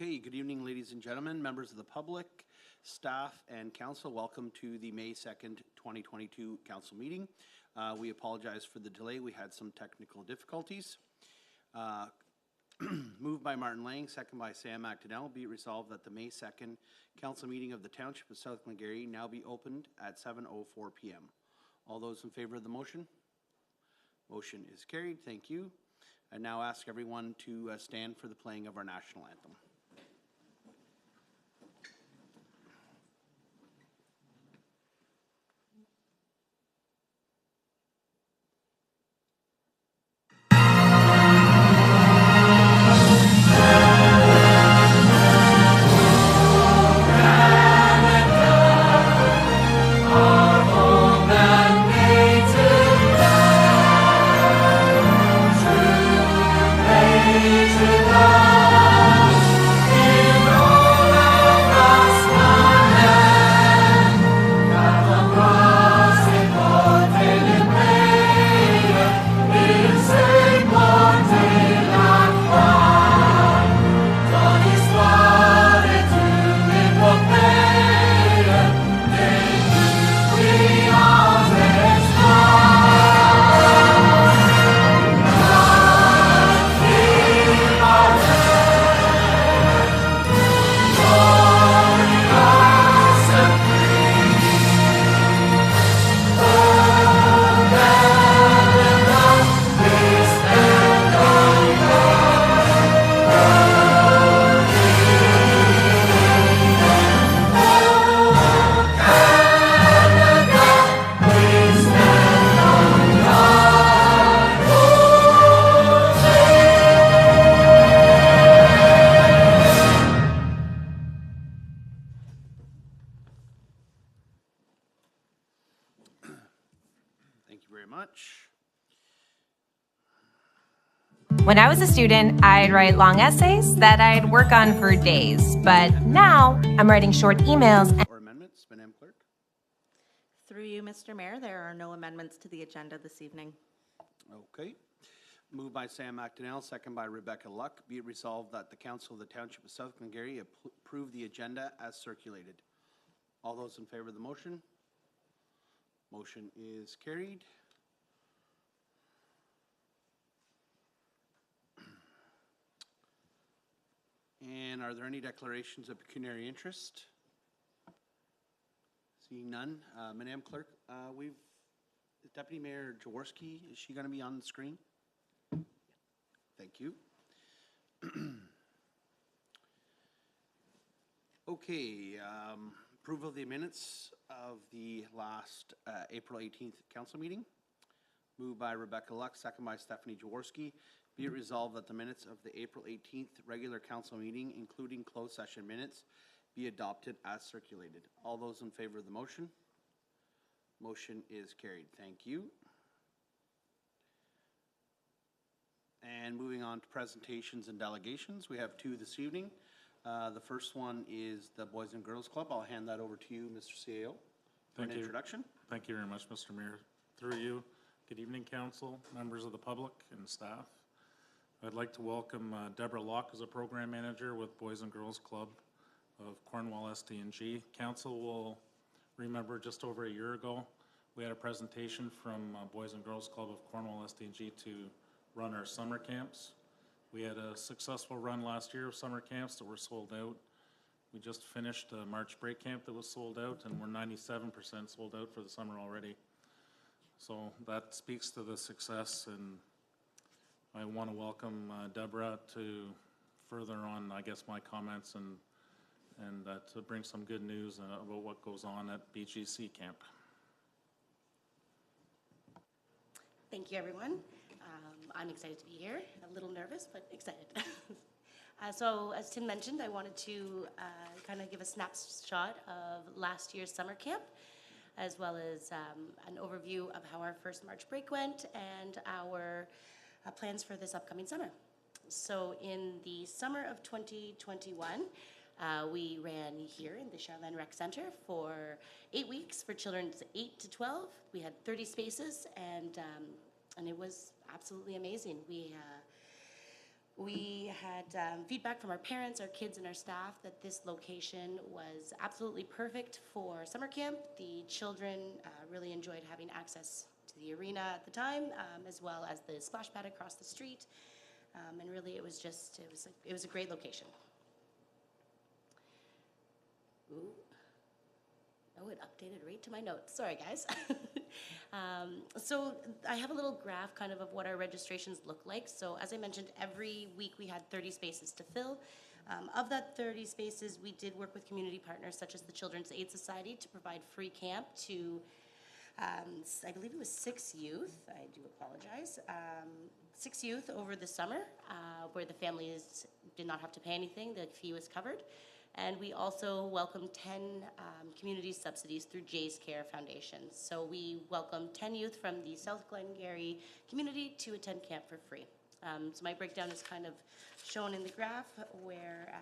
Okay, good evening, ladies and gentlemen, members of the public, staff, and council. Welcome to the May 2nd, 2022 council meeting. We apologize for the delay. We had some technical difficulties. Moved by Martin Lang, second by Sam McDonnell. Be it resolved that the May 2nd council meeting of the Township of South Glengarry now be opened at 7:04 p.m. All those in favor of the motion? Motion is carried. Thank you. I now ask everyone to stand for the playing of our national anthem. When I was a student, I'd write long essays that I'd work on for days. But now, I'm writing short emails. Or amendments, Madam Clerk? Through you, Mr. Mayor, there are no amendments to the agenda this evening. Okay. Moved by Sam McDonnell, second by Rebecca Locke. Be it resolved that the Council of the Township of South Glengarry approve the agenda as circulated. All those in favor of the motion? Motion is carried. And are there any declarations of pecuniary interest? Seeing none. Madam Clerk, Deputy Mayor Jaworski, is she going to be on the screen? Thank you. Okay, approval of the minutes of the last April 18th council meeting. Moved by Rebecca Luck, second by Stephanie Jaworski. Be it resolved that the minutes of the April 18th regular council meeting, including closed session minutes, be adopted as circulated. All those in favor of the motion? Motion is carried. Thank you. And moving on to presentations and delegations, we have two this evening. The first one is the Boys and Girls Club. I'll hand that over to you, Mr. CAO, for an introduction. Thank you very much, Mr. Mayor. Through you, good evening, council, members of the public, and staff. I'd like to welcome Deborah Locke as a program manager with Boys and Girls Club of Cornwall STNG. Council will remember just over a year ago, we had a presentation from Boys and Girls Club of Cornwall STNG to run our summer camps. We had a successful run last year of summer camps that were sold out. We just finished a March break camp that was sold out, and we're 97% sold out for the summer already. So that speaks to the success, and I want to welcome Deborah to further on, I guess, my comments and to bring some good news about what goes on at BGC camp. Thank you, everyone. I'm excited to be here. A little nervous, but excited. So, as Tim mentioned, I wanted to kind of give a snapshot of last year's summer camp, as well as an overview of how our first March break went and our plans for this upcoming summer. So in the summer of 2021, we ran here in the Char-Lan Rec Center for 8 weeks for children 8 to 12. We had 30 spaces, and it was absolutely amazing. We had feedback from our parents, our kids, and our staff that this location was absolutely perfect for summer camp. The children really enjoyed having access to the arena at the time, as well as the splash pad across the street. And really, it was a great location. Ooh. Oh, it updated right to my notes. Sorry, guys. So I have a little graph kind of what our registrations look like. So as I mentioned, every week we had 30 spaces to fill. Of that 30 spaces, we did work with community partners such as the Children's Aid Society to provide free camp to, I believe it was 6 youth. I do apologize. 6 youth over the summer where the families did not have to pay anything. The fee was covered. And we also welcomed 10 community subsidies through Jay's Care Foundation. So we welcomed 10 youth from the South Glengarry community to attend camp for free. So my breakdown is kind of shown in the graph where,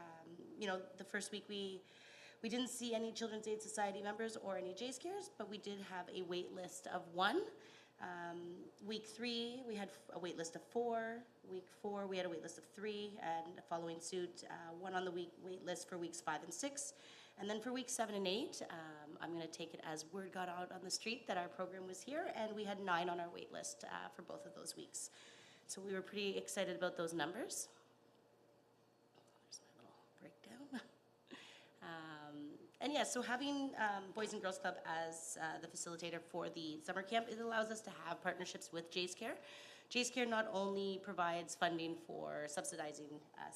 the first week we didn't see any Children's Aid Society members or any Jay's Cares, but we did have a wait list of 1. Week 3, we had a wait list of 4. Week 4, we had a wait list of 3, and following suit, 1 on the wait list for weeks 5 and 6. And then for weeks 7 and 8, I'm going to take it as word got out on the street that our program was here, and we had 9 on our wait list for both of those weeks. So we were pretty excited about those numbers. There's my little breakdown. And yeah, so having Boys and Girls Club as the facilitator for the summer camp, it allows us to have partnerships with Jay's Care. Jay's Care not only provides funding for subsidizing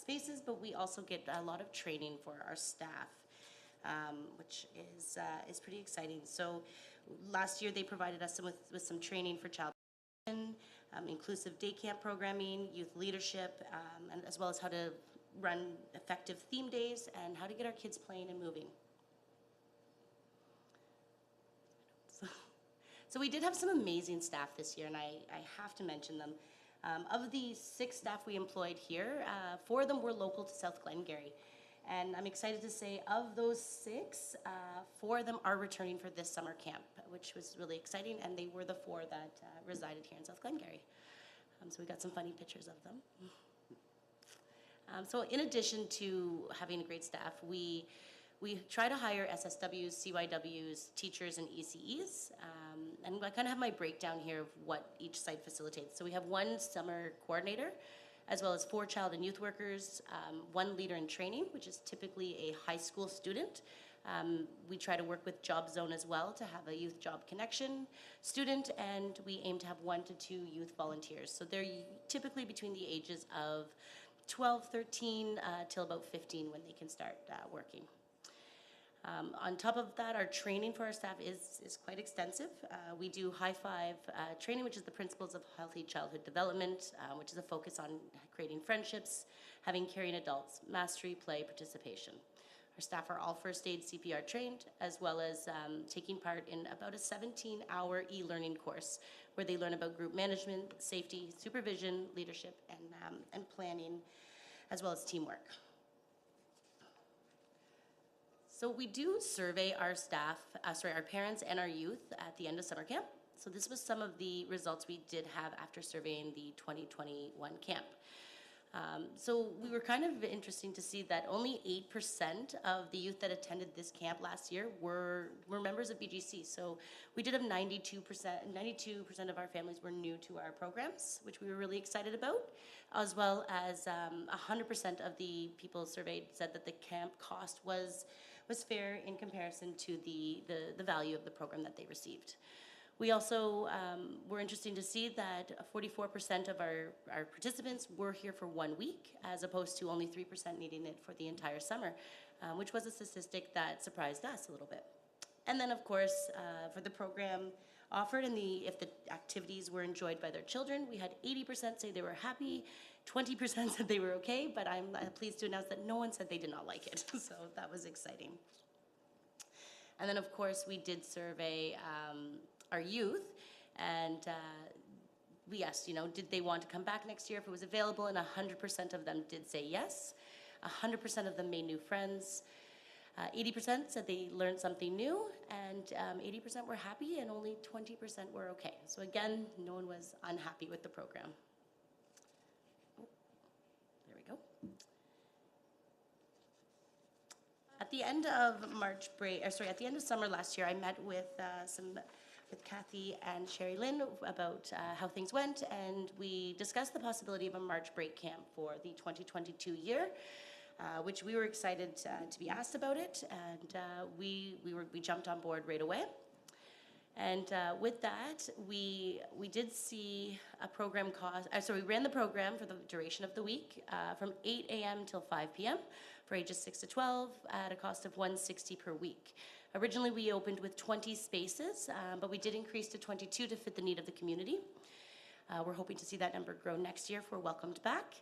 spaces, but we also get a lot of training for our staff, which is pretty exciting. So last year they provided us with some training for child inclusive day camp programming, youth leadership, and as well as how to run effective theme days and how to get our kids playing and moving. So we did have some amazing staff this year, and I have to mention them. Of the 6 staff we employed here, 4 of them were local to South Glengarry. And I'm excited to say of those 6, 4 of them are returning for this summer camp, which was really exciting, and they were the 4 that resided here in South Glengarry. So we got some funny pictures of them. So in addition to having a great staff, we try to hire SSWs, CYWs, teachers, and ECEs. And I kind of have my breakdown here of what each site facilitates. So we have 1 summer coordinator, as well as 4 child and youth workers, 1 leader in training, which is typically a high school student. We try to work with Job Zone as well to have a youth job connection student, and we aim to have 1 to 2 youth volunteers. So they're typically between the ages of 12, 13, till about 15 when they can start working. On top of that, our training for our staff is quite extensive. We do High Five training, which is the principles of healthy childhood development, which is a focus on creating friendships, having caring adults, mastery, play, participation. Our staff are all first aid CPR trained, as well as taking part in about a 17-hour e-learning course where they learn about group management, safety, supervision, leadership, and planning, as well as teamwork. So we do survey our staff, our parents and our youth at the end of summer camp. So this was some of the results we did have after surveying the 2021 camp. So we were kind of interesting to see that only 8% of the youth that attended this camp last year were members of BGC. So we did have 92% of our families were new to our programs, which we were really excited about, as well as 100% of the people surveyed said that the camp cost was fair in comparison to the value of the program that they received. We also were interesting to see that 44% of our participants were here for 1 week, as opposed to only 3% needing it for the entire summer, which was a statistic that surprised us a little bit. And then, of course, for the program offered and if the activities were enjoyed by their children, we had 80% say they were happy, 20% said they were okay, but I'm pleased to announce that no one said they did not like it, so that was exciting. And then, of course, we did survey our youth, and we asked, did they want to come back next year if it was available, and 100% of them did say yes. 100% of them made new friends. 80% said they learned something new, and 80% were happy, and only 20% were okay. So again, no one was unhappy with the program. Oh, there At the end of at the end of summer last year, I met with Kathy and Sherry Lynn about how things went, and we discussed the possibility of a March break camp for the 2022 year, which we were excited to be asked about it, and we jumped on board right away. And with that, we did see a program cost, we ran the program for the duration of the week from 8 a.m. till 5 p.m. for ages 6 to 12 at a cost of $160 per week. Originally, we opened with 20 spaces, but we did increase to 22 to fit the need of the community. We're hoping to see that number grow next year if we're welcomed back.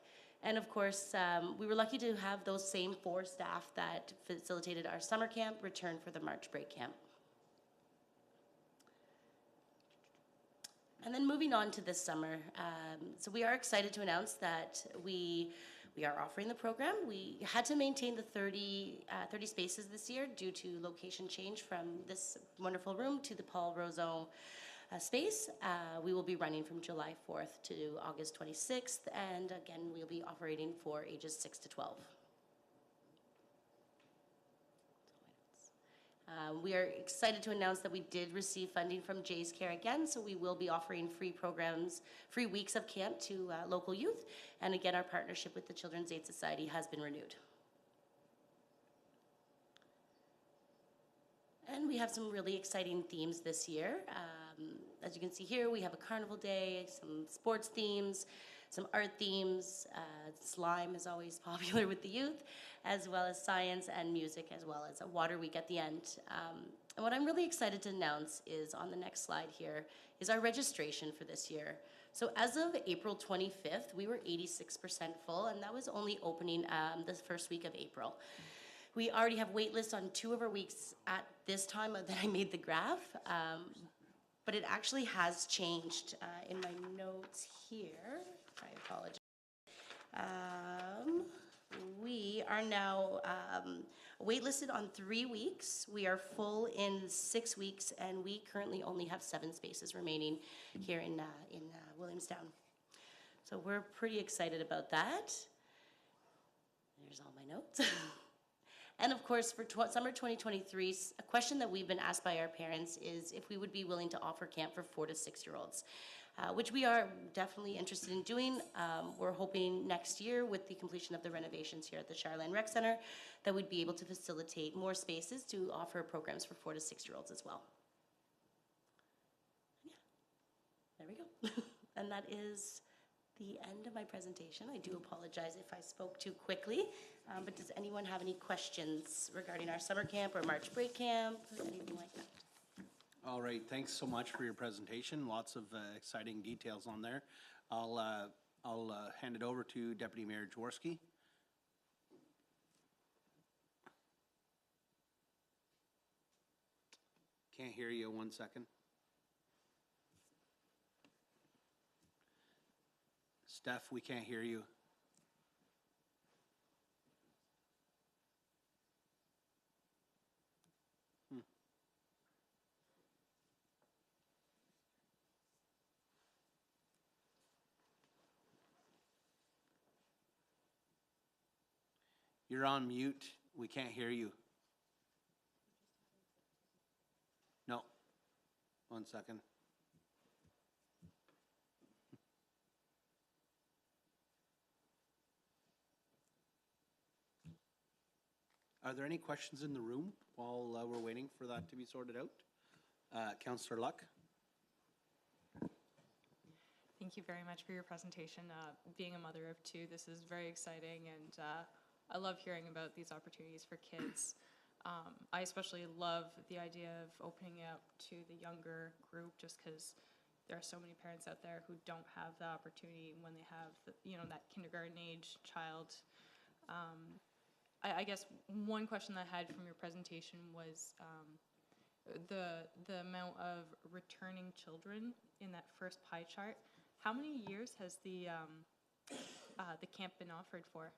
And of course, we were lucky to have those same 4 staff that facilitated our summer camp return for the March break camp. And then moving on to this summer, so we are excited to announce that we are offering the program. We had to maintain the 30 spaces this year due to location change from this wonderful room to the Paul Roseau space. We will be running from July 4th to August 26th, and again, we'll be operating for ages 6 to 12. We are excited to announce that we did receive funding from Jay's Care again, so we will be offering free weeks of camp to local youth, and again, our partnership with the Children's Aid Society has been renewed. And we have some really exciting themes this year. As you can see here, we have a carnival day, some sports themes, some art themes. Slime is always popular with the youth, as well as science and music, as well as a water week at the end. And what I'm really excited to announce is on the next slide here is our registration for this year. So as of April 25th, we were 86% full, and that was only opening the first week of April. We already have wait lists on 2 of our weeks at this time that I made the graph, but it actually has changed in my notes here. I apologize. We are now waitlisted on 3 weeks. We are full in 6 weeks, and we currently only have 7 spaces remaining here in Williamstown. So we're pretty excited about that. There's all my notes. And of course, for summer 2023, a question that we've been asked by our parents is if we would be willing to offer camp for 4 to 6-year-olds. Which we are definitely interested in doing. We're hoping next year with the completion of the renovations here at the Char-Lan Rec Center that we'd be able to facilitate more spaces to offer programs for 4 to 6-year-olds as well. Yeah, there we go. And that is the end of my presentation. I do apologize if I spoke too quickly, but does anyone have any questions regarding our summer camp or March break camp, or anything like that? All right, thanks so much for your presentation. Lots of exciting details on there. I'll hand it over to Deputy Mayor Jaworski. Can't hear you, 1 second. Steph, we can't hear you. You're on mute. We can't hear you. No. 1 second. Are there any questions in the room while we're waiting for that to be sorted out? Councillor Locke? Thank you very much for your presentation. Being a mother of 2, this is very exciting, and I love hearing about these opportunities for kids. I especially love the idea of opening it up to the younger group, just because there are so many parents out there who don't have the opportunity when they have that kindergarten age child. I guess one question that I had from your presentation was the amount of returning children in that first pie chart. How many years has the camp been offered for?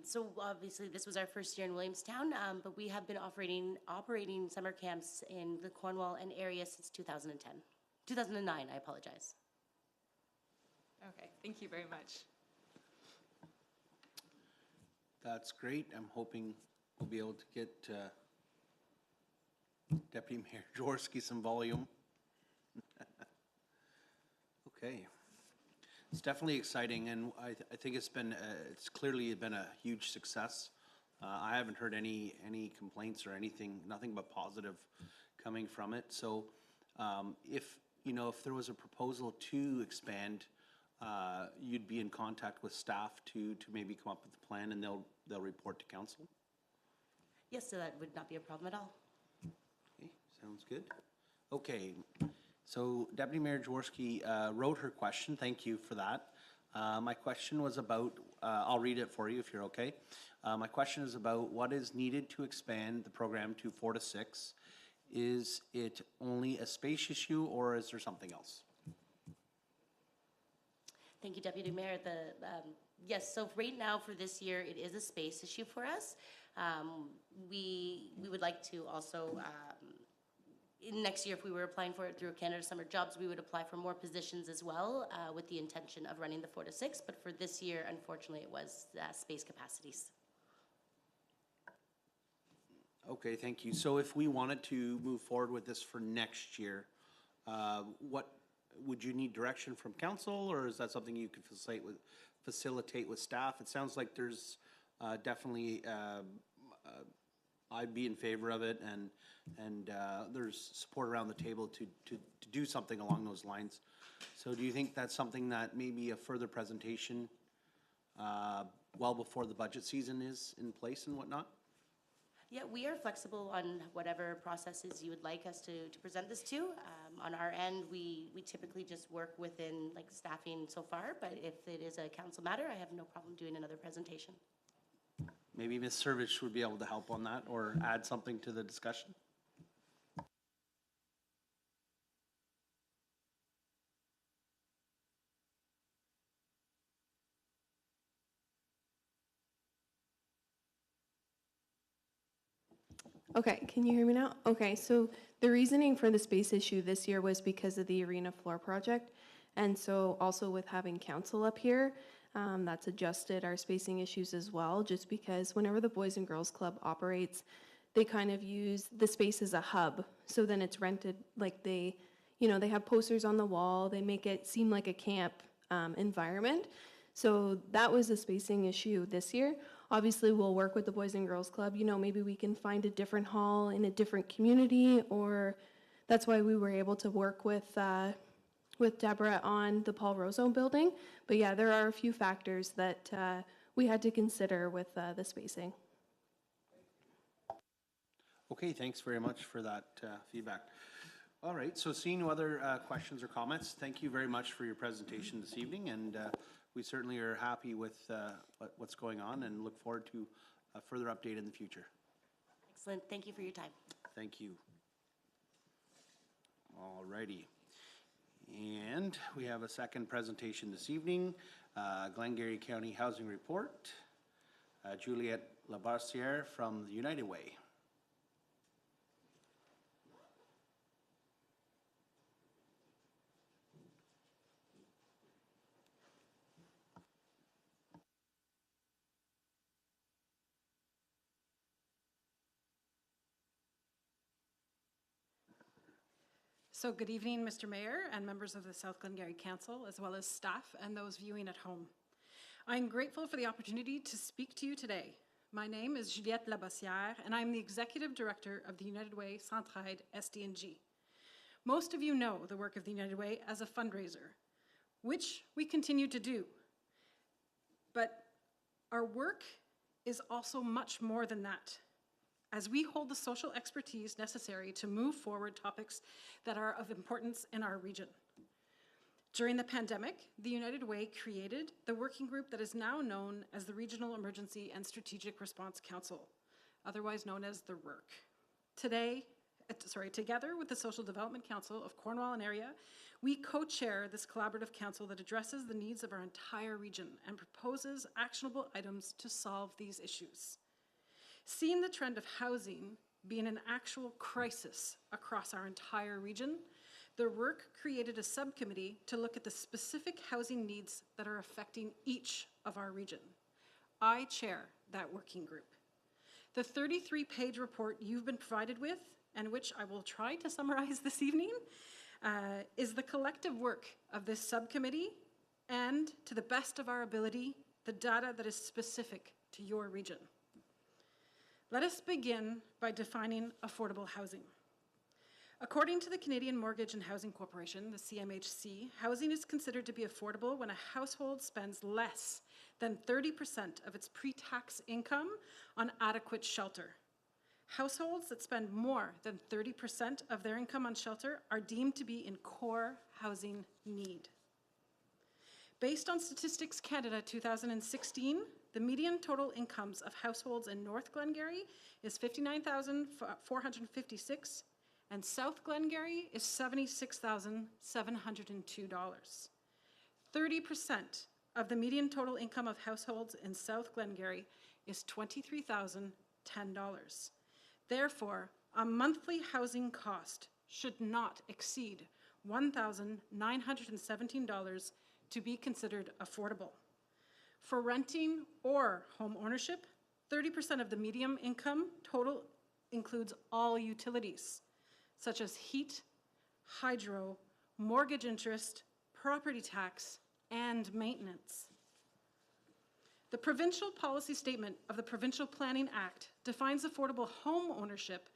So obviously this was our first year in Williamstown, but we have been operating summer camps in the Cornwall and area since 2010. 2009, I apologize. Okay, thank you very much. That's great. I'm hoping we'll be able to get Deputy Mayor Jaworski some volume. Okay. It's definitely exciting, and I think it's clearly been a huge success. I haven't heard any complaints or anything, nothing but positive coming from it. So if there was a proposal to expand, you'd be in contact with staff to maybe come up with a plan, and they'll report to council? Yes, so that would not be a problem at all. Okay, sounds good. Okay, so Deputy Mayor Jaworski wrote her question. Thank you for that. My question was about, I'll read it for you if you're okay. My question is about what is needed to expand the program to 4 to 6. Is it only a space issue, or is there something else? Thank you, Deputy Mayor. Yes, so right now for this year, it is a space issue for us. We would like to also, next year, if we were applying for it through Canada Summer Jobs, we would apply for more positions as well, with the intention of running the 4 to 6. But for this year, unfortunately, it was space capacities. Okay, thank you. So if we wanted to move forward with this for next year, what would you need direction from council, or is that something you could facilitate with staff? It sounds like there's definitely I'd be in favor of it, and there's support around the table to do something along those lines. So do you think that's something that maybe a further presentation well before the budget season is in place and whatnot? Yeah, we are flexible on whatever processes you would like us to present this to. On our end, we typically just work within like staffing so far, but if it is a council matter, I have no problem doing another presentation. Maybe Ms. Service would be able to help on that or add something to the discussion. Okay, can you hear me now? Okay, so the reasoning for the space issue this year was because of the arena floor project. And so also with having council up here, that's adjusted our spacing issues as well, just because whenever the Boys and Girls Club operates, they kind of use the space as a hub. So then it's rented, like they have posters on the wall, they make it seem like a camp environment. So that was a spacing issue this year. Obviously, we'll work with the Boys and Girls Club. Maybe we can find a different hall in a different community, or that's why we were able to work with Deborah on the Paul Rosone building. But yeah, there are a few factors that we had to consider with the spacing. Okay, thanks very much for that feedback. All right, so seeing no other questions or comments, thank you very much for your presentation this evening, and we certainly are happy with what's going on and look forward to a further update in the future. Excellent. Thank you for your time. Thank you. All righty. And we have a second presentation this evening, Glengarry County Housing Report. Juliette Labarciere from the United Way. So good evening, Mr. Mayor and members of the South Glengarry Council, as well as staff and those viewing at home. I'm grateful for the opportunity to speak to you today. My name is Juliette Labarciere, and I'm the Executive Director of the United Way Centraide SD&G. Most of you know the work of the United Way as a fundraiser, which we continue to do. But our work is also much more than that, as we hold the social expertise necessary to move forward topics that are of importance in our region. During the pandemic, the United Way created the working group that is now known as the Regional Emergency and Strategic Response Council, otherwise known as the RERC. Together with the Social Development Council of Cornwall and area, we co-chair this collaborative council that addresses the needs of our entire region and proposes actionable items to solve these issues. Seeing the trend of housing being an actual crisis across our entire region, the RERC created a subcommittee to look at the specific housing needs that are affecting each of our region. I chair that working group. The 33-page report you've been provided with, and which I will try to summarize this evening, is the collective work of this subcommittee and, to the best of our ability, the data that is specific to your region. Let us begin by defining affordable housing. According to the Canadian Mortgage and Housing Corporation, the CMHC, housing is considered to be affordable when a household spends less than 30% of its pre-tax income on adequate shelter. Households that spend more than 30% of their income on shelter are deemed to be in core housing need. Based on Statistics Canada 2016, the median total incomes of households in North Glengarry is $59,456, and South Glengarry is $76,702. 30% of the median total income of households in South Glengarry is $23,010. Therefore, a monthly housing cost should not exceed $1,917 to be considered affordable. For renting or home ownership, 30% of the median income total includes all utilities, such as heat, hydro, mortgage interest, property tax, and maintenance. The provincial policy statement of the Provincial Planning Act defines affordable home ownership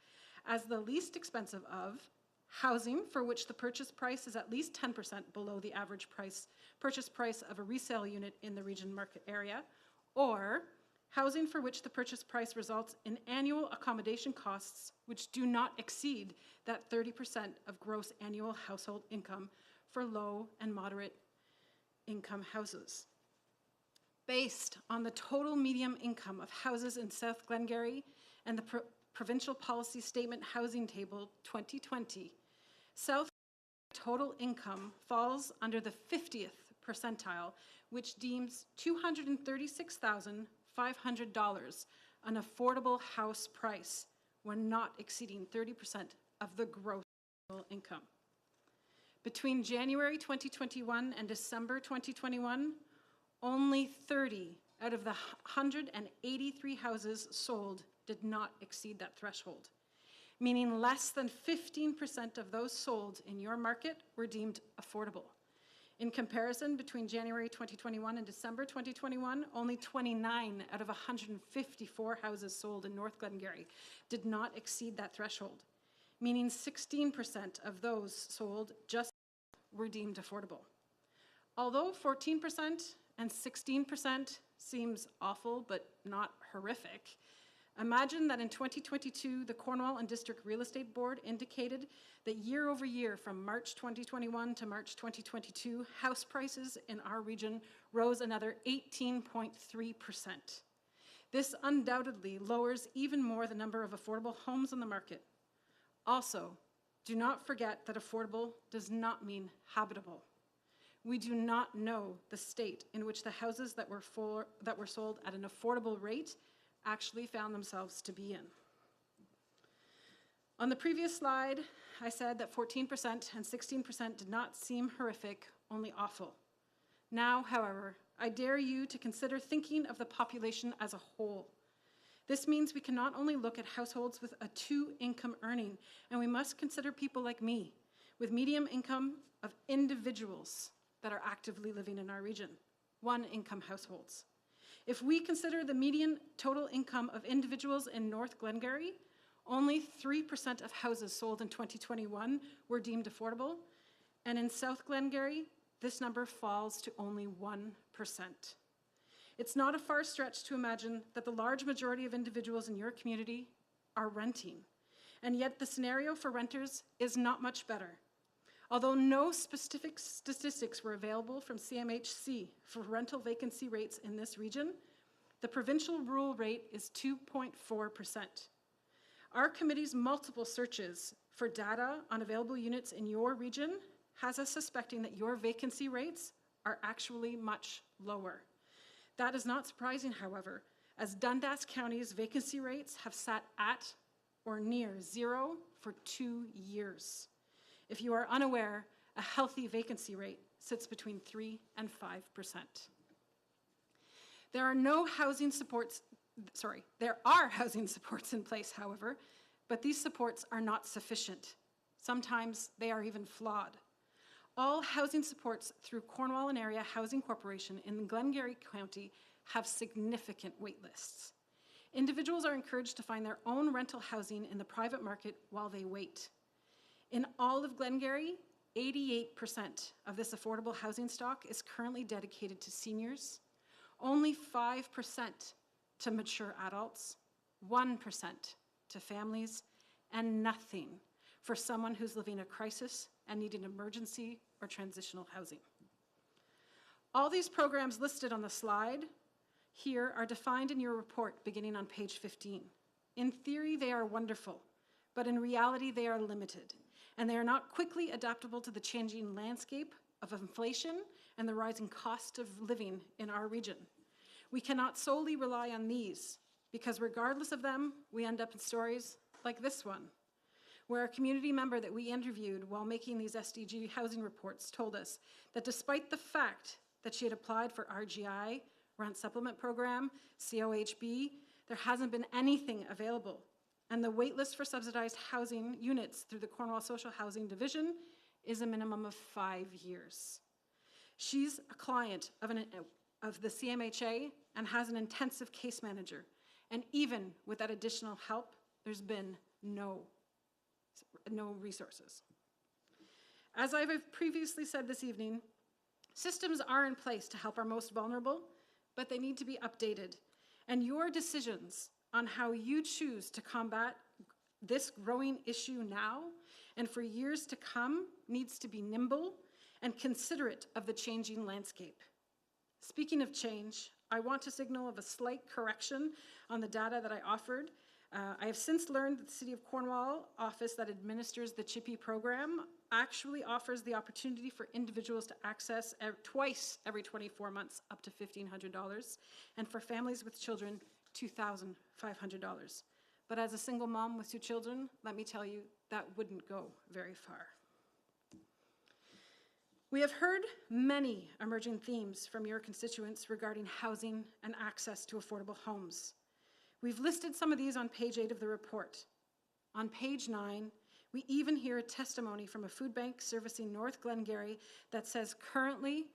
as the least expensive of housing for which the purchase price is at least 10% below the average purchase price of a resale unit in the region market area, or housing for which the purchase price results in annual accommodation costs which do not exceed that 30% of gross annual household income for low and moderate income houses. Based on the total median income of houses in South Glengarry and the Provincial Policy Statement Housing Table 2020, South total income falls under the 50th percentile, which deems $236,500 an affordable house price when not exceeding 30% of the gross income. Between January 2021 and December 2021, only 30 out of the 183 houses sold did not exceed that threshold, meaning less than 15% of those sold in your market were deemed affordable. In comparison, between January 2021 and December 2021, only 29 out of 154 houses sold in North Glengarry did not exceed that threshold, meaning 16% of those sold just were deemed affordable. Although 14% and 16% seems awful but not horrific, imagine that in 2022, the Cornwall and District Real Estate Board indicated that year over year from March 2021 to March 2022, house prices in our region rose another 18.3%. This undoubtedly lowers even more the number of affordable homes on the market. Also, do not forget that affordable does not mean habitable. We do not know the state in which the houses that were sold at an affordable rate actually found themselves to be in. On the previous slide, I said that 14% and 16% did not seem horrific, only awful. Now, however, I dare you to consider thinking of the population as a whole. This means we can not only look at households with a 2-income earning, and we must consider people like me, with median income of individuals that are actively living in our region, 1-income households. If we consider the median total income of individuals in North Glengarry, only 3% of houses sold in 2021 were deemed affordable, and in South Glengarry, this number falls to only 1%. It's not a far stretch to imagine that the large majority of individuals in your community are renting, and yet the scenario for renters is not much better. Although no specific statistics were available from CMHC for rental vacancy rates in this region, the provincial rural rate is 2.4%. Our committee's multiple searches for data on available units in your region has us suspecting that your vacancy rates are actually much lower. That is not surprising, however, as Dundas County's vacancy rates have sat at or near 0 for 2 years. If you are unaware, a healthy vacancy rate sits between 3 and 5%. There are no housing supports there are housing supports in place, however, but these supports are not sufficient. Sometimes they are even flawed. All housing supports through Cornwall and Area Housing Corporation in Glengarry County have significant wait lists. Individuals are encouraged to find their own rental housing in the private market while they wait. In all of Glengarry, 88% of this affordable housing stock is currently dedicated to seniors, only 5% to mature adults, 1% to families, and nothing for someone who's living a crisis and needing emergency or transitional housing. All these programs listed on the slide here are defined in your report beginning on page 15. In theory, they are wonderful, but in reality, they are limited, and they are not quickly adaptable to the changing landscape of inflation and the rising cost of living in our region. We cannot solely rely on these, because regardless of them, we end up in stories like this one, where a community member that we interviewed while making these SDG housing reports told us that despite the fact that she had applied for RGI, Rent Supplement Program, COHB, there hasn't been anything available. And the wait list for subsidized housing units through the Cornwall Social Housing Division is a minimum of 5 years. She's a client of the CMHA and has an intensive case manager. And even with that additional help, there's been no resources. As I've previously said this evening, systems are in place to help our most vulnerable, but they need to be updated. And your decisions on how you choose to combat this growing issue now and for years to come needs to be nimble and considerate of the changing landscape. Speaking of change, I want to signal of a slight correction on the data that I offered. I have since learned that the City of Cornwall office that administers the CHIPPY program actually offers the opportunity for individuals to access twice every 24 months up to $1,500, and for families with children, $2,500. But as a single mom with 2 children, let me tell you, that wouldn't go very far. We have heard many emerging themes from your constituents regarding housing and access to affordable homes. We've listed some of these on page 8 of the report. On page 9, we even hear a testimony from a food bank servicing North Glengarry that says currently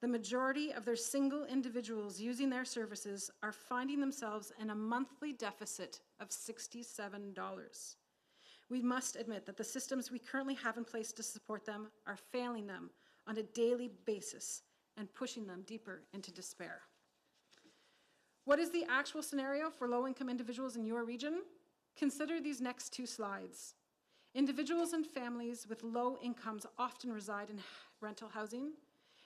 the majority of their single individuals using their services are finding themselves in a monthly deficit of $67. We must admit that the systems we currently have in place to support them are failing them on a daily basis and pushing them deeper into despair. What is the actual scenario for low-income individuals in your region? Consider these next 2 slides. Individuals and families with low incomes often reside in rental housing,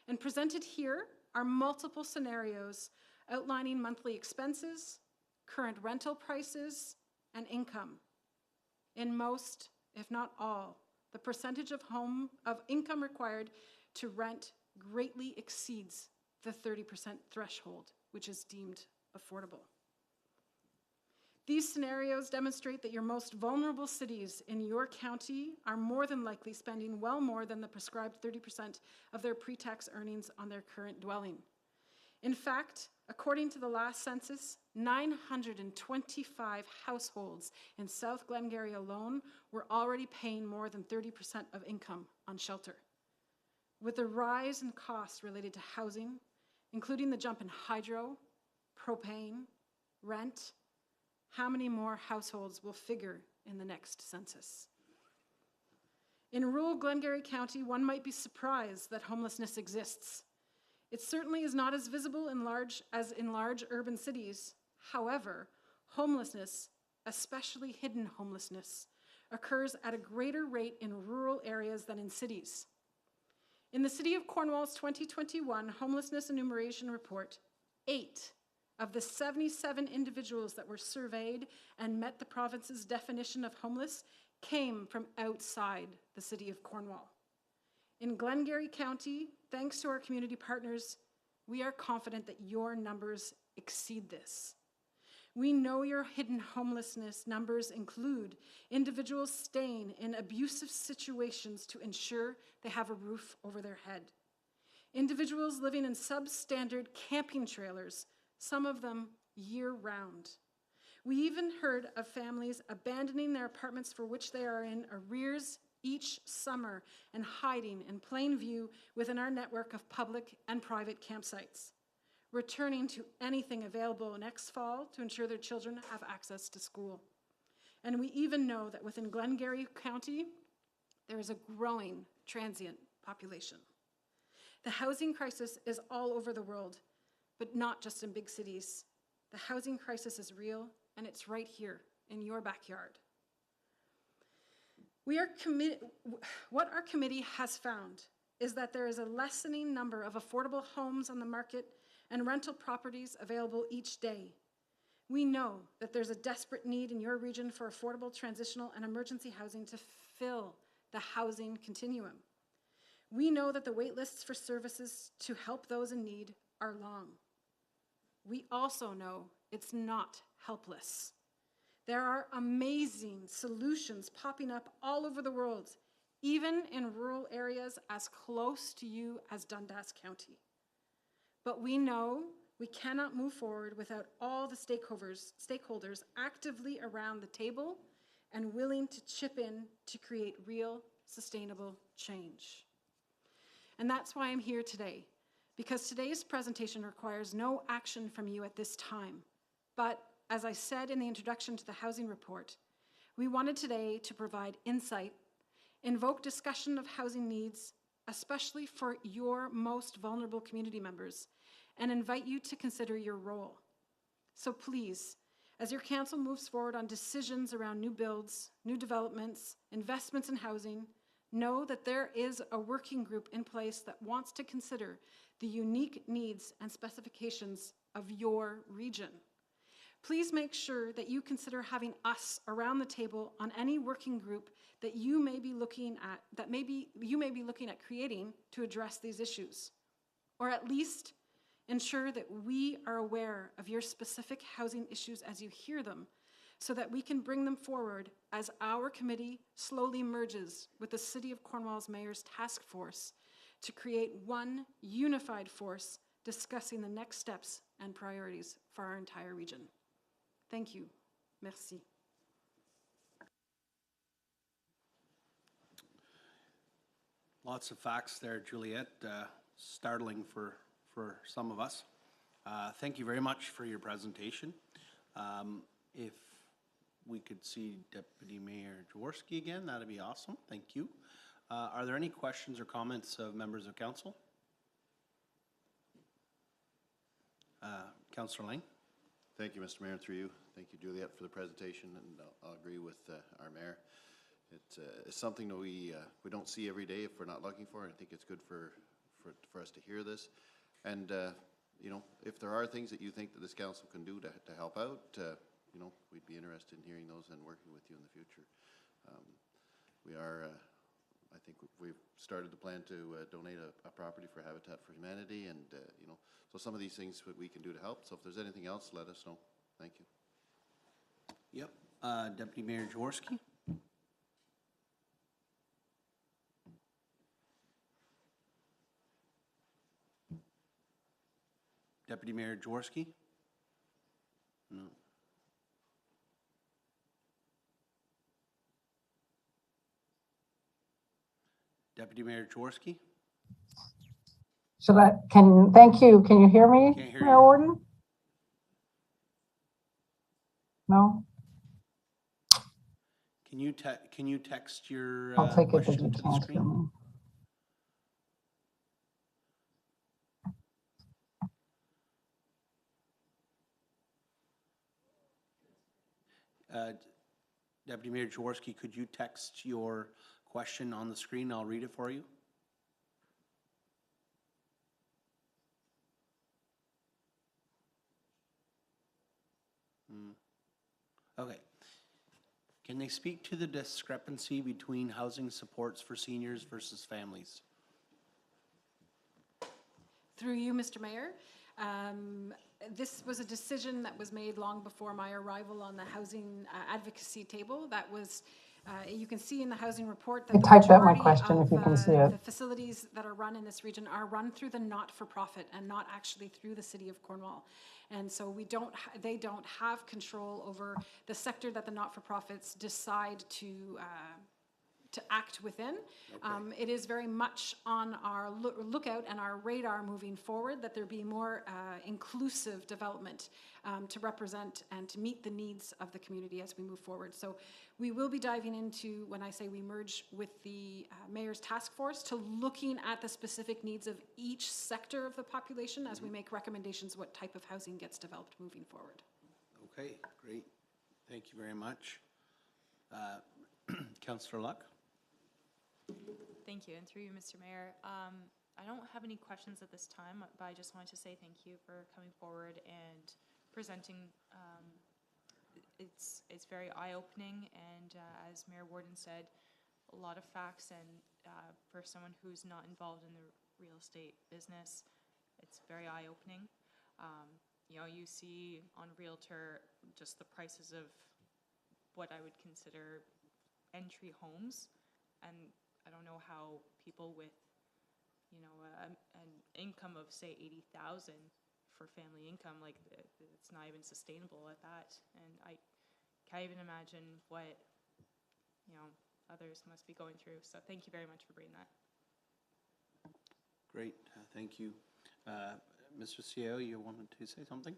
and presented here are multiple scenarios outlining monthly expenses, current rental prices, and income. In most, if not all, the percentage of income required to rent greatly exceeds the 30% threshold, which is deemed affordable. These scenarios demonstrate that your most vulnerable cities in your county are more than likely spending well more than the prescribed 30% of their pre-tax earnings on their current dwelling. In fact, according to the last census, 925 households in South Glengarry alone were already paying more than 30% of income on shelter. With the rise in costs related to housing, including the jump in hydro, propane, rent, how many more households will figure in the next census? In rural Glengarry County, one might be surprised that homelessness exists. It certainly is not as visible as in large urban cities. However, homelessness, especially hidden homelessness, occurs at a greater rate in rural areas than in cities. In the City of Cornwall's 2021 Homelessness Enumeration Report, 8 of the 77 individuals that were surveyed and met the province's definition of homeless came from outside the City of Cornwall. In Glengarry County, thanks to our community partners, we are confident that your numbers exceed this. We know your hidden homelessness numbers include individuals staying in abusive situations to ensure they have a roof over their head, individuals living in substandard camping trailers, some of them year-round, We even heard of families abandoning their apartments for which they are in arrears each summer and hiding in plain view within our network of public and private campsites, returning to anything available next fall to ensure their children have access to school. And we even know that within Glengarry County, there is a growing transient population. The housing crisis is all over the world, but not just in big cities. The housing crisis is real, and it's right here in your backyard. What our committee has found is that there is a lessening number of affordable homes on the market and rental properties available each day. We know that there's a desperate need in your region for affordable transitional and emergency housing to fill the housing continuum. We know that the wait lists for services to help those in need are long. We also know it's not helpless. There are amazing solutions popping up all over the world, even in rural areas as close to you as Dundas County. But we know we cannot move forward without all the stakeholders actively around the table and willing to chip in to create real, sustainable change. And that's why I'm here today, because today's presentation requires no action from you at this time. But as I said in the introduction to the housing report, we wanted today to provide insight, invoke discussion of housing needs, especially for your most vulnerable community members, and invite you to consider your role. So please, as your council moves forward on decisions around new builds, new developments, investments in housing, know that there is a working group in place that wants to consider the unique needs and specifications of your region. Please make sure that you consider having us around the table on any working group that you may be looking at, creating to address these issues, or at least ensure that we are aware of your specific housing issues as you hear them, so that we can bring them forward as our committee slowly merges with the City of Cornwall's Mayor's Task Force to create one unified force discussing the next steps and priorities for our entire region. Thank you. Merci. Lots of facts there, Juliette. Startling for some of us. Thank you very much for your presentation. If we could see Deputy Mayor Jaworski again, that'd be awesome. Thank you. Are there any questions or comments of members of council? Councillor Lang. Thank you, Mr. Mayor, and through you. Thank you, Juliette, for the presentation, and I'll agree with our mayor. It's something that we don't see every day if we're not looking for. I think it's good for us to hear this. And, you know, if there are things that you think that this council can do to help out, you know, we'd be interested in hearing those and working with you in the future. We are, I think we've started the plan to donate a property for Habitat for Humanity, and, you know, so some of these things we can do to help. So if there's anything else, let us know. Thank you. Yep. Deputy Mayor Jaworski. Deputy Mayor Jaworski? No. Deputy Mayor Jaworski? Thank you. Can you hear me, Can't hear Mayor you. Warden? No? Can you text your I'll take it that question you to the can't screen? hear me. Deputy Mayor Jaworski, could you text your question on the screen? I'll read it for you. Okay. Can they speak to the discrepancy between housing supports for seniors versus families? Through you, Mr. Mayor, this was a decision that was made long before my arrival on the housing advocacy table that was You can see in the housing report that I the typed out my majority question if you can see it. the facilities that are run in this region are run through the not-for-profit and not actually through the city of Cornwall. And so they don't have control over the sector that the not-for-profits decide to act within. It is very much on our lookout and our radar moving forward that there be more inclusive development to represent and to meet the needs of the community as we move forward. So we will be diving into, when I say we merge with the Mayor's Task Force, to looking at the specific needs of each sector of the population as we make recommendations what type of housing gets developed moving forward. Okay, great. Thank you very much. Councillor Locke? Thank you, and through you, Mr. Mayor. I don't have any questions at this time, but I just wanted to say thank you for coming forward and presenting. It's very eye-opening, and as Mayor Warden said, a lot of facts, and for someone who's not involved in the real estate business, it's very eye-opening. You know, you see on Realtor just the prices of what I would consider entry homes, and I don't know how people with, you know, an income of say 80,000 for family income, like it's not even sustainable at that. And I can't even imagine what, you know, others must be going through. So thank you very much for bringing that. Great, thank you. Mr. CEO, you wanted to say something?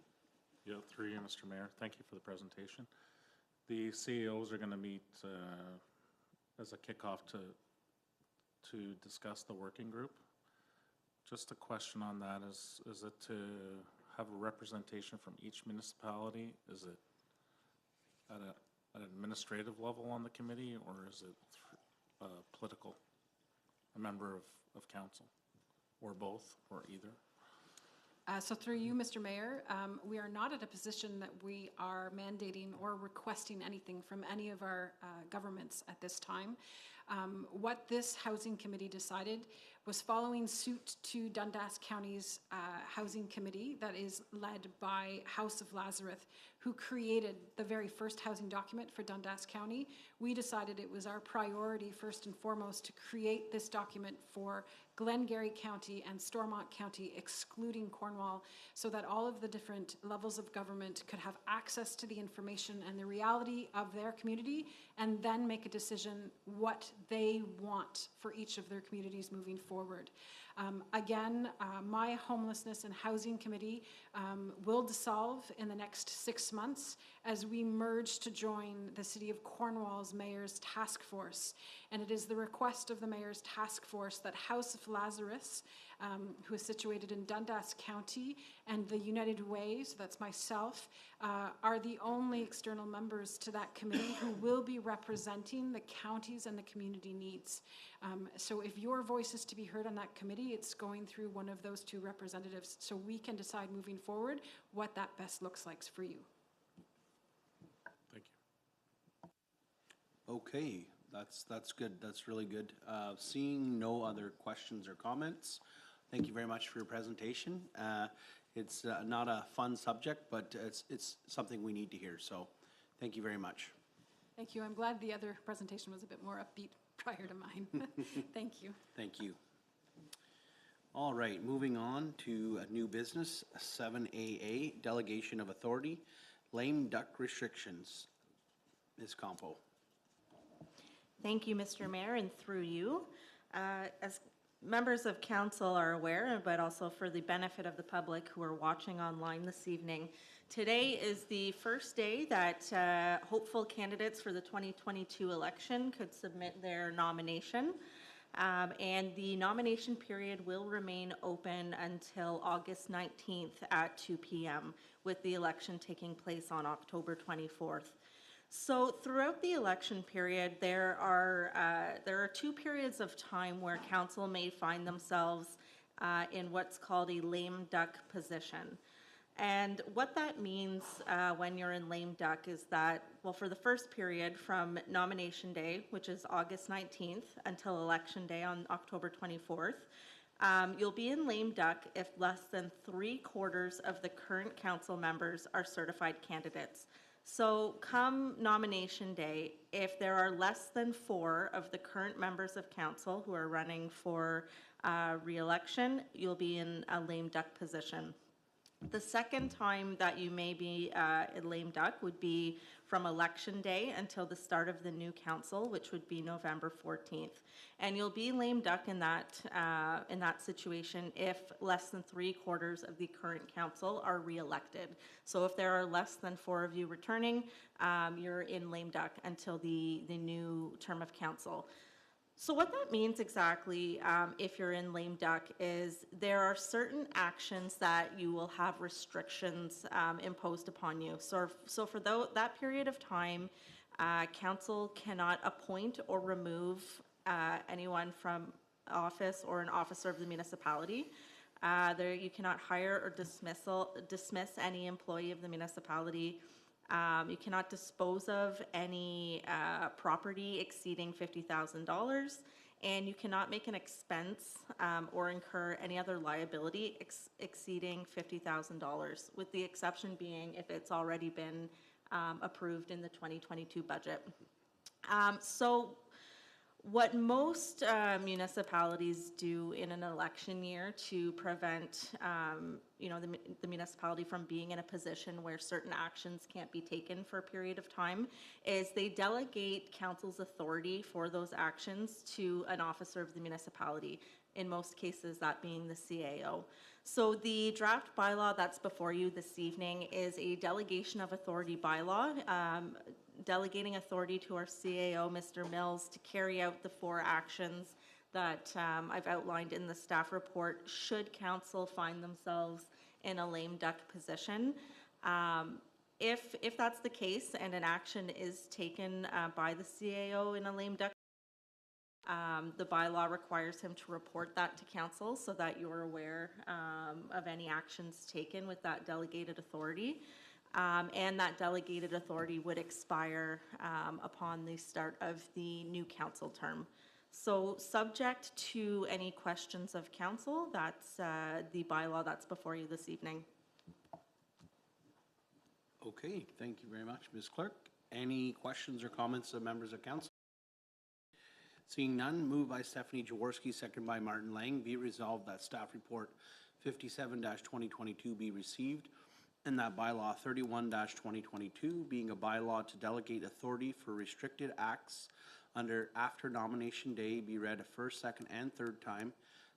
Yeah, through you, Mr. Mayor. Thank you for the presentation. The CEOs are going to meet as a kickoff to discuss the working group. Just a question on that, is it to have a representation from each municipality? Is it at an administrative level on the committee, or is it political, a member of council, or both, or either? So through you, Mr. Mayor, we are not at a position that we are mandating or requesting anything from any of our governments at this time. What this housing committee decided was following suit to Dundas County's housing committee that is led by House of Lazarus, who created the very first housing document for Dundas County. We decided it was our priority first and foremost to create this document for Glengarry County and Stormont County, excluding Cornwall, so that all of the different levels of government could have access to the information and the reality of their community, and then make a decision what they want for each of their communities moving forward. Again, my homelessness and housing committee will dissolve in the next 6 months as we merge to join the City of Cornwall's Mayor's Task Force. And it is the request of the Mayor's Task Force that House of Lazarus, who is situated in Dundas County, and the United Way, so that's myself, are the only external members to that committee who will be representing the counties and the community needs. So if your voice is to be heard on that committee, it's going through one of those two representatives, so we can decide moving forward what that best looks like for you. Thank you. Okay, that's good. That's really good. Seeing no other questions or comments, thank you very much for your presentation. It's not a fun subject, but it's something we need to hear. So, thank you very much. Thank you. I'm glad the other presentation was a bit more upbeat prior to mine. Thank you. Thank you. All right, moving on to a new business, 7AA, Delegation of Authority, lame duck restrictions. Ms. Campo. Thank you, Mr. Mayor, and through you. As members of council are aware, but also for the benefit of the public who are watching online this evening, today is the first day that hopeful candidates for the 2022 election could submit their nomination. And the nomination period will remain open until August 19th at 2 p.m., with the election taking place on October 24th. So throughout the election period, there are 2 periods of time where council may find themselves in what's called a lame duck position. And what that means when you're in lame duck is that, well, for the first period from nomination day, which is August 19th, until election day on October 24th, you'll be in lame duck if less than 3/4 of the current council members are certified candidates. So come nomination day, if there are less than 4 of the current members of council who are running for re-election, you'll be in a lame duck position. The second time that you may be a lame duck would be from election day until the start of the new council, which would be November 14th. And you'll be lame duck in that situation if less than 3/4 of the current council are re-elected. So if there are less than 4 of you returning, you're in lame duck until the new term of council. So what that means exactly, if you're in lame duck, is there are certain actions that you will have restrictions imposed upon you. So for that period of time, council cannot appoint or remove anyone from office or an officer of the municipality. You cannot hire or dismiss any employee of the municipality. You cannot dispose of any property exceeding $50,000, and you cannot make an expense or incur any other liability exceeding $50,000, with the exception being if it's already been approved in the 2022 budget. So what most municipalities do in an election year to prevent the municipality from being in a position where certain actions can't be taken for a period of time is they delegate council's authority for those actions to an officer of the municipality, in most cases that being the CAO. So the draft bylaw that's before you this evening is a delegation of authority bylaw, delegating authority to our CAO, Mr. Mills, to carry out the 4 actions that I've outlined in the staff report should council find themselves in a lame duck position. If that's the case and an action is taken by the CAO in a lame duck, the bylaw requires him to report that to council so that you're aware of any actions taken with that delegated authority. And that delegated authority would expire upon the start of the new council term. So subject to any questions of council, that's the bylaw that's before you this evening. Okay, thank you very much, Ms. Clerk. Any questions or comments of members of council? Seeing none, moved by Stephanie Jaworski, second by Martin Lang. Be resolved that staff report 57-2022 be received, and that bylaw 31-2022, being a bylaw to delegate authority for restricted acts after nomination day, be read a first, second, and third time,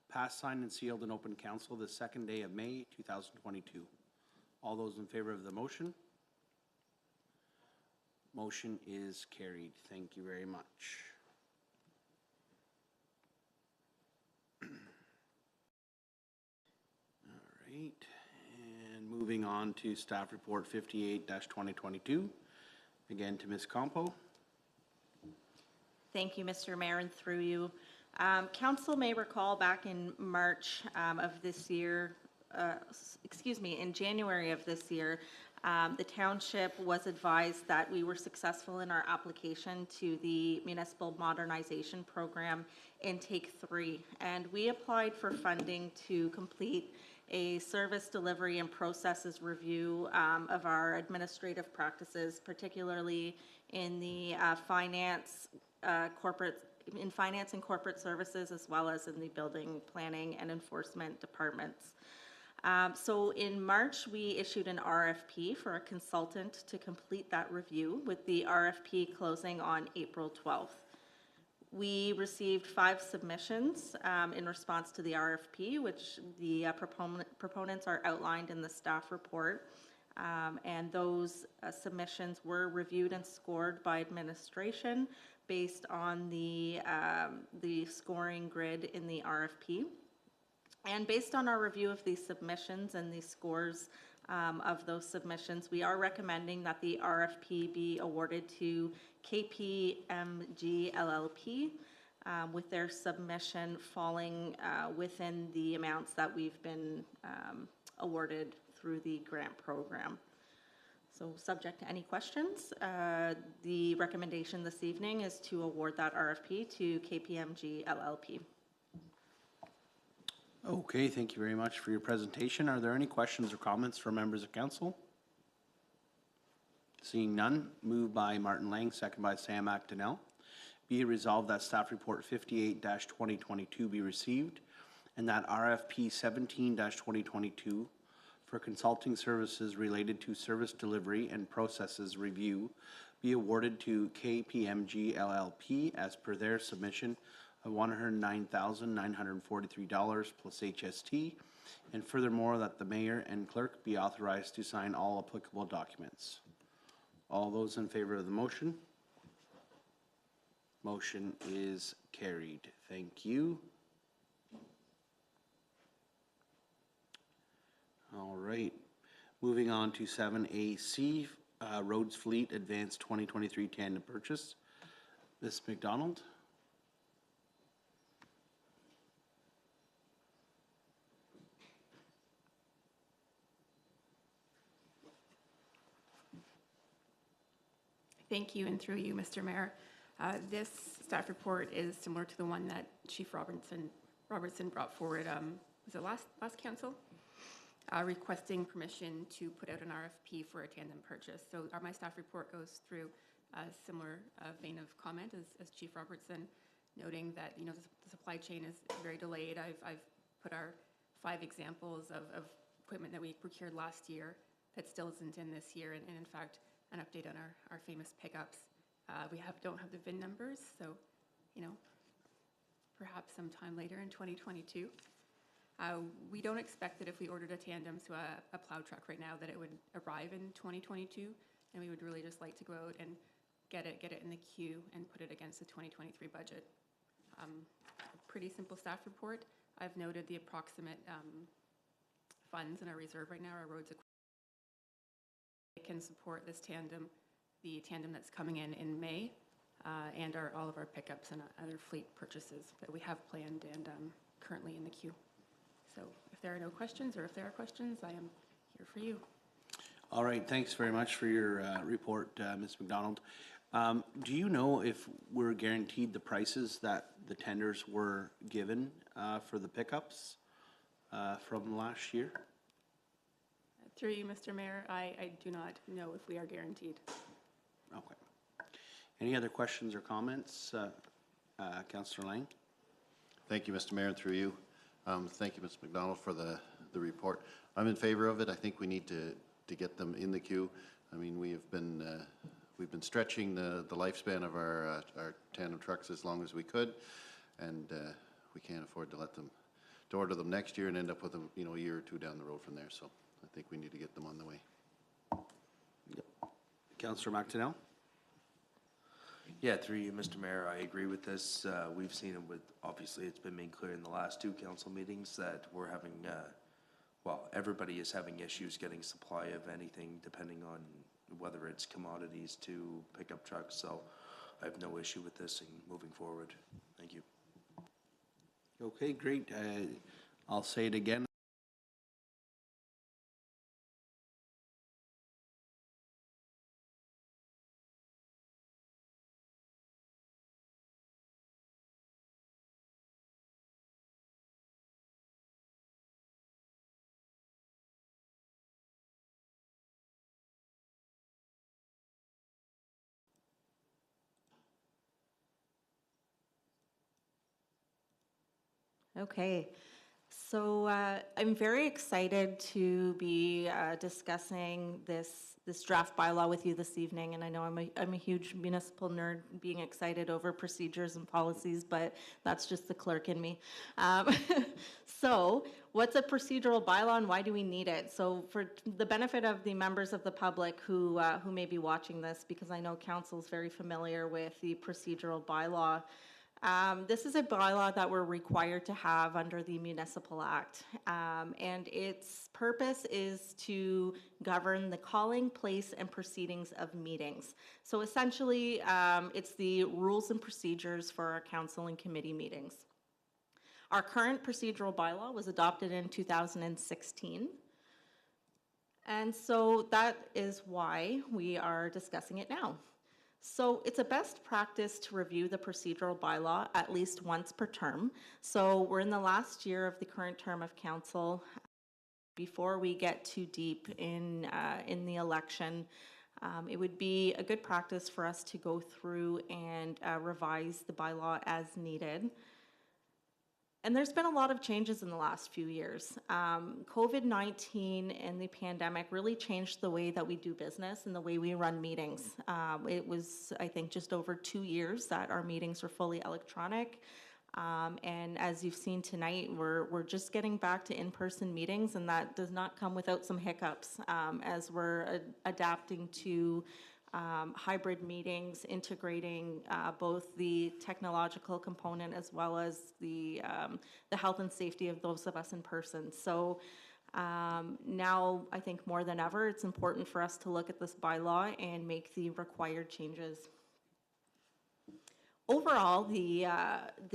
passed, signed, and sealed in open council the 2nd day of May 2022. All those in favor of the motion? Motion is carried. Thank you very much. All right. And moving on to staff report 58-2022. Again to Ms. Campo. Thank you, Mr. Mayor, and through you. Council may recall back in March of this year, in January of this year, the township was advised that we were successful in our application to the Municipal Modernization Program Intake 3, and we applied for funding to complete a service delivery and processes review of our administrative practices, particularly in the finance and corporate services, as well as in the building, planning, and enforcement departments. So in March, we issued an RFP for a consultant to complete that review, with the RFP closing on April 12th. We received 5 submissions in response to the RFP, which the proponents are outlined in the staff report. And those submissions were reviewed and scored by administration based on the scoring grid in the RFP. And based on our review of these submissions and the scores of those submissions, we are recommending that the RFP be awarded to KPMG LLP, with their submission falling within the amounts that we've been awarded through the grant program. So subject to any questions, the recommendation this evening is to award that RFP to KPMG LLP. Okay, thank you very much for your presentation. Are there any questions or comments from members of council? Seeing none, moved by Martin Lang, second by Sam Actonel. Be it resolved that staff report 58-2022 be received and that RFP 17-2022 for consulting services related to service delivery and processes review be awarded to KPMG LLP as per their submission of $109,943 plus HST, and furthermore that the mayor and clerk be authorized to sign all applicable documents. All those in favor of the motion? Motion is carried. Thank you. All right. Moving on to 7AC, Roads Fleet Advanced 2023 Tandem Purchase. Ms. McDonald? Thank you, and through you, Mr. Mayor. This staff report is similar to the one that Chief Robertson brought forward, was it last council? Requesting permission to put out an RFP for a tandem purchase. So my staff report goes through a similar vein of comment as Chief Robertson, noting that, you know, the supply chain is very delayed. I've put our 5 examples of equipment that we procured last year that still isn't in this year, and in fact, an update on our famous pickups. We don't have the VIN numbers, so, you know, perhaps sometime later in 2022. We don't expect that if we ordered a tandem to a plow truck right now that it would arrive in 2022, and we would really just like to go out and get it in the queue and put it against the 2023 budget. A pretty simple staff report. I've noted the approximate funds in our reserve right now, our roads equipment. It can support this tandem, the tandem that's coming in May, and all of our pickups and other fleet purchases that we have planned and currently in the queue. So if there are no questions, or if there are questions, I am here for you. All right, thanks very much for your report, Ms. McDonald. Do you know if we're guaranteed the prices that the tenders were given for the pickups from last year? Through you, Mr. Mayor, I do not know if we are guaranteed. Okay. Any other questions or comments? Councillor Lang? Thank you, Mr. Mayor, and through you. Thank you, Ms. McDonald, for the report. I'm in favor of it. I think we need to get them in the queue. I mean, we've been stretching the lifespan of our tandem trucks as long as we could, and we can't afford to order them next year and end up with them, you know, a year or two down the road from there. So I think we need to get them on the way. Yep. Councillor McTonnell? Yeah, through you, Mr. Mayor, I agree with this. We've seen it with, obviously, it's been made clear in the last 2 council meetings that we're having, well, everybody is having issues getting supply of anything, depending on whether it's commodities to pickup trucks. So I have no issue with this and moving forward. Thank you. Okay, great. I'll say it again. Okay, so I'm very excited to be discussing this draft bylaw with you this evening, and I know I'm a huge municipal nerd, being excited over procedures and policies, but that's just the clerk in me. So, what's a procedural bylaw and why do we need it? So, for the benefit of the members of the public who may be watching this, because I know council's very familiar with the procedural bylaw. This is a bylaw that we're required to have under the Municipal Act, and its purpose is to govern the calling, place, and proceedings of meetings. So essentially, it's the rules and procedures for our council and committee meetings. Our current procedural bylaw was adopted in 2016, and so that is why we are discussing it now. So it's a best practice to review the procedural bylaw at least once per term. So we're in the last year of the current term of council. Before we get too deep in the election, It would be a good practice for us to go through and revise the bylaw as needed. And there's been a lot of changes in the last few years. COVID-19 and the pandemic really changed the way that we do business and the way we run meetings. It was, I think, just over 2 years that our meetings were fully electronic. And as you've seen tonight, we're just getting back to in-person meetings, and that does not come without some hiccups as we're adapting to hybrid meetings, integrating both the technological component as well as the health and safety of those of us in person. So now, I think more than ever, it's important for us to look at this bylaw and make the required changes. Overall, the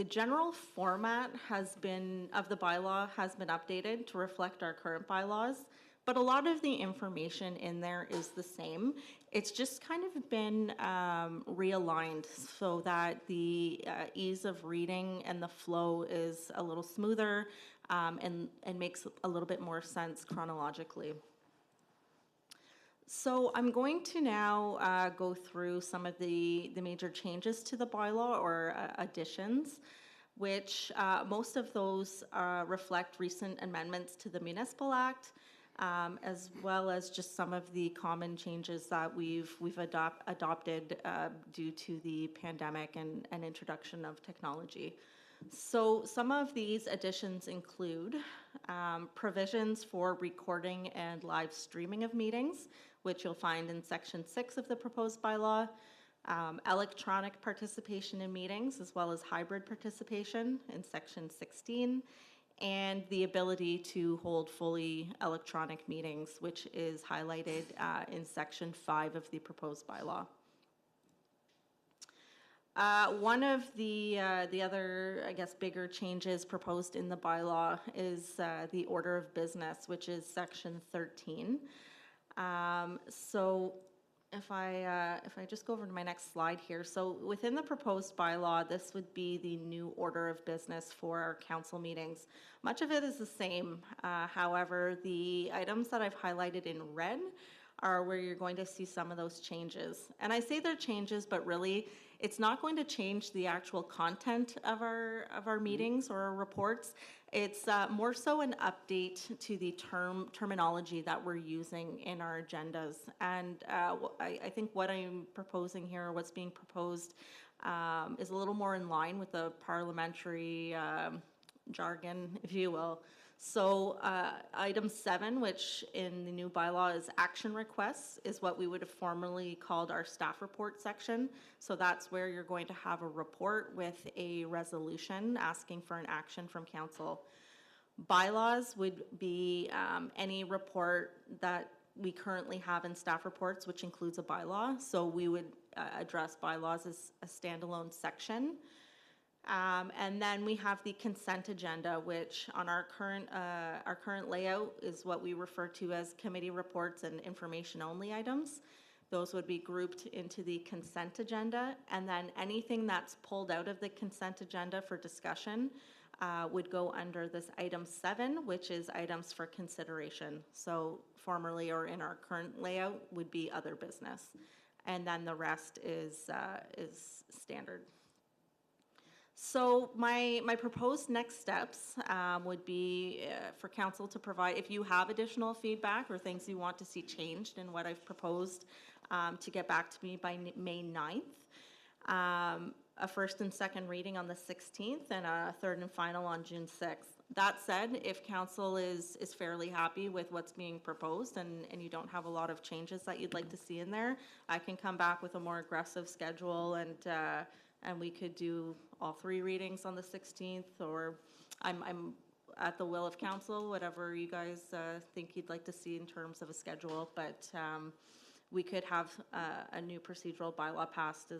general format of the bylaw has been updated to reflect our current bylaws, but a lot of the information in there is the same. It's just kind of been realigned so that the ease of reading and the flow is a little smoother and makes a little bit more sense chronologically. So I'm going to now go through some of the major changes to the bylaw or additions, which most of those reflect recent amendments to the Municipal Act, as well as just some of the common changes that we've adopted due to the pandemic and introduction of technology. So some of these additions include provisions for recording and live streaming of meetings, which you'll find in Section 6 of the proposed bylaw, electronic participation in meetings, as well as hybrid participation in Section 16, and the ability to hold fully electronic meetings, which is highlighted in Section 5 of the proposed bylaw. One of the other, I guess, bigger changes proposed in the bylaw is the order of business, which is Section 13. So if I just go over to my next slide here, so within the proposed bylaw, this would be the new order of business for our council meetings. Much of it is the same. However, the items that I've highlighted in red are where you're going to see some of those changes. And I say they're changes, but really, it's not going to change the actual content of our meetings or our reports. It's more so an update to the terminology that we're using in our agendas. And I think what I'm proposing here, or what's being proposed, is a little more in line with the parliamentary jargon, if you will. So item 7, which in the new bylaw is action requests, is what we would have formerly called our staff report section. So that's where you're going to have a report with a resolution asking for an action from council. Bylaws would be any report that we currently have in staff reports, which includes a bylaw. So we would address bylaws as a standalone section. And then we have the consent agenda, which on our current layout is what we refer to as committee reports and information only items. Those would be grouped into the consent agenda, and then anything that's pulled out of the consent agenda for discussion would go under this item 7, which is items for consideration. So formerly or in our current layout would be other business, and then the rest is standard. So my proposed next steps would be for council to provide, if you have additional feedback or things you want to see changed in what I've proposed, to get back to me by May 9th. A first and second reading on the 16th and a third and final on June 6th. That said, if council is fairly happy with what's being proposed and you don't have a lot of changes that you'd like to see in there, I can come back with a more aggressive schedule and we could do all 3 readings on the 16th, or I'm at the will of council, whatever you guys think you'd like to see in terms of a schedule, but we could have a new procedural bylaw passed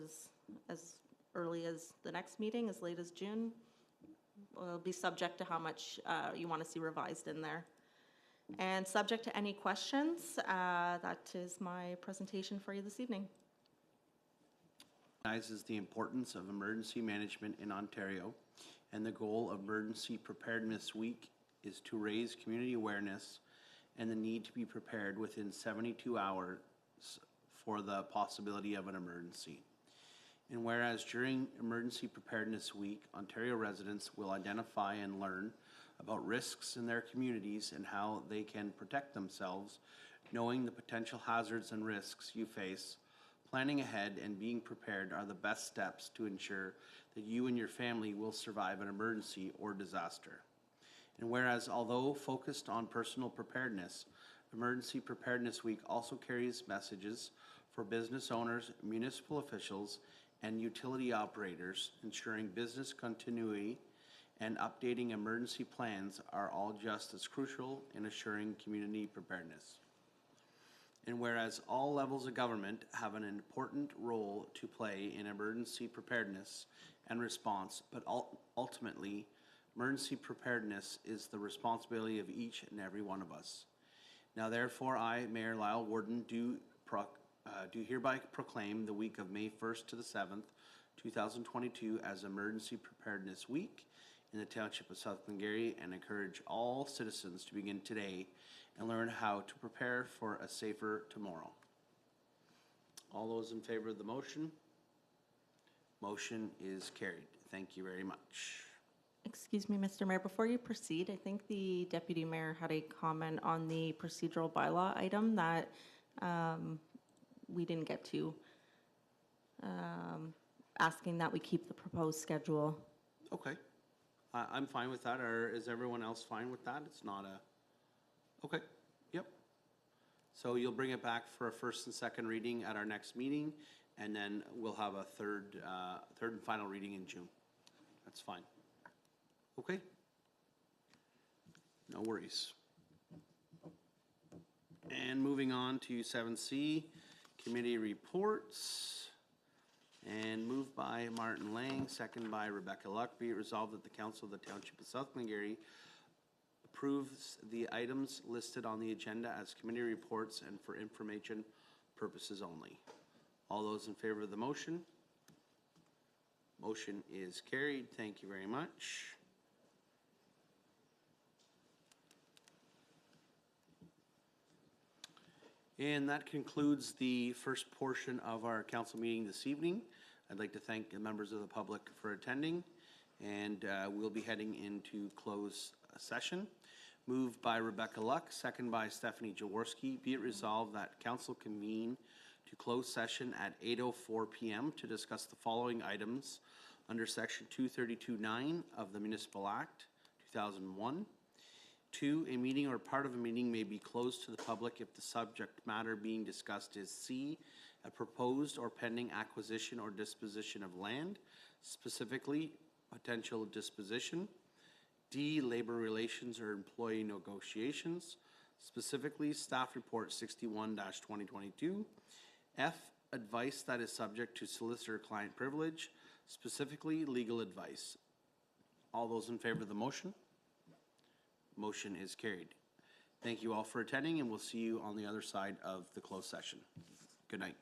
as early as the next meeting, as late as June. It'll be subject to how much you want to see revised in there. And subject to any questions, that is my presentation for you this evening. Recognizes the importance of emergency management in Ontario, and the goal of Emergency Preparedness Week is to raise community awareness and the need to be prepared within 72 hours for the possibility of an emergency. And whereas during Emergency Preparedness Week, Ontario residents will identify and learn about risks in their communities and how they can protect themselves, knowing the potential hazards and risks you face, planning ahead and being prepared are the best steps to ensure that you and your family will survive an emergency or disaster. And whereas although focused on personal preparedness, Emergency Preparedness Week also carries messages for business owners, municipal officials, and utility operators, ensuring business continuity and updating emergency plans are all just as crucial in assuring community preparedness. And whereas all levels of government have an important role to play in emergency preparedness and response, but ultimately, emergency preparedness is the responsibility of each and every one of us. Now therefore, I, Mayor Lyle Warden, do hereby proclaim the week of May 1st to the 7th, 2022 as Emergency Preparedness Week in the Township of South Glengarry, and encourage all citizens to begin today and learn how to prepare for a safer tomorrow. All those in favor of the motion? Motion is carried. Thank you very much. Excuse me, Mr. Mayor, before you proceed, I think the Deputy Mayor had a comment on the procedural bylaw item that we didn't get to, asking that we keep the proposed schedule. Okay. I'm fine with that, or is everyone else fine with that? It's not a, okay, yep. So you'll bring it back for a first and second reading at our next meeting, and then we'll have a third and final reading in June. That's fine. Okay. No worries. And moving on to 7C, committee reports. And moved by Martin Lang, second by Rebecca Locke. Be it resolved that the Council of the Township of South Glengarry approves the items listed on the agenda as committee reports and for information purposes only. All those in favor of the motion? Motion is carried. Thank you very much. And that concludes the first portion of our council meeting this evening. I'd like to thank the members of the public for attending, and we'll be heading into closed session. Moved by Rebecca Luck, second by Stephanie Jaworski. Be it resolved that council convene to close session at 8:04 p.m. to discuss the following items under section 232(9) of the Municipal Act 2001. 2, a meeting or part of a meeting may be closed to the public if the subject matter being discussed is C, a proposed or pending acquisition or disposition of land, specifically potential disposition. D, labor relations or employee negotiations, specifically staff report 61-2022. F, advice that is subject to solicitor-client privilege, specifically legal advice. All those in favor of the motion? Motion is carried. Thank you all for attending, and we'll see you on the other side of the closed session. Good night.